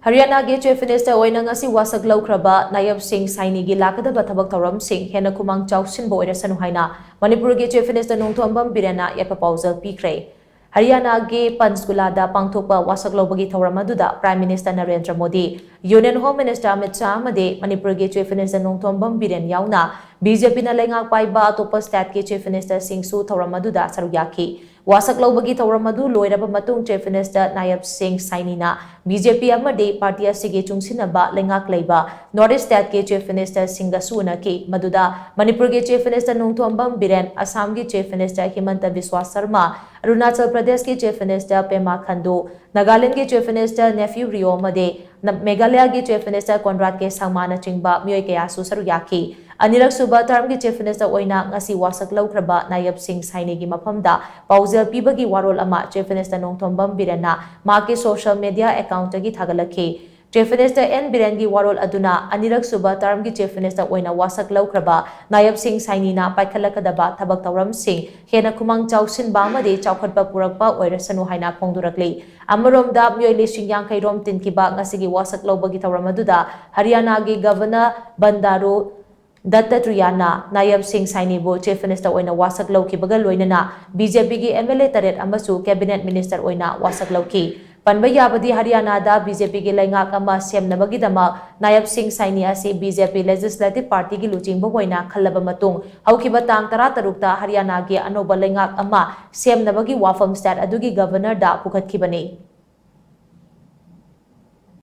Haryana ge Chief Minister Oina ngasi Wasak Loukhiba Nayab Singh Saini gi lakkadaba thabak thouram sing henna khumang chaoshinba oirasanu haina Manipur ge Chief Minister Nongthombam Biren na Yaipha Paojel Pikhre. Haryana ge Panchkula da pangthokpa Wasak lobagi thouram aduda Prime Minister Narendra Modi, Union Home Minister Amit Shah amade Manipur ge Chief Minister Nongthombam Biren yauna BJP na lengak paiba atopa state ge Chief Minister Singh su thouram aduda saruk yaki. Wasak lobagi thouram adu loiraba matung Chief Minister Nayab Singh Saini na BJP amade party asige chungsinaba lengak leiba North State ge Chief Minister Singh suna ki maduda Manipur ge Chief Minister Nongthombam Biren, Assam ge Chief Minister Himanta Biswa Sarma, Arunachal Pradesh ke Chief Minister Pema Khandu, Nagaland ke Chief Minister Nephew Rio Made, Meghalaya ke Chief Minister Conrad ke Sangmana Chingba Myoy Kaya Susaru Yaki, Anirak Suba term ke Chief Minister Oina ngasi Wasak Loukhiba Nayab Singh Saini gi mafamda Paujel pibagi warol ama Chief Minister Nongthombam Biren na maki social media account gi thagalakhi. Chief Minister N Biren gi warol aduna anirak suba term gi Chief Minister Oina Wasak Loukhiba Nayab Singh Saini na paikhalakadaba thabak thouram sing henna khumang chaoshinba amade chaukhatpa purakpa oirasanu haina phongdurakli. Amaromda myoy lising yangkai rom tinkiba ngasigi Wasak lobagi thouram aduda Haryana gi Governor Bandaru Dattatriyana Nayab Singh Saini bo Chief Minister Oina Wasak Loukhibaga loinana BJP gi MLA taret amasu Cabinet Minister Oina Wasak Loukhi. Panba yabadi Haryana da BJP gi lengak ama semnabagidama Nayab Singh Saini asi BJP Legislative Party gi luchingba oina khallaba matung haukiba tang 13 ta Haryana gi anoba lengak ama semnabagi wafam state adugi governor da pukhatkibani.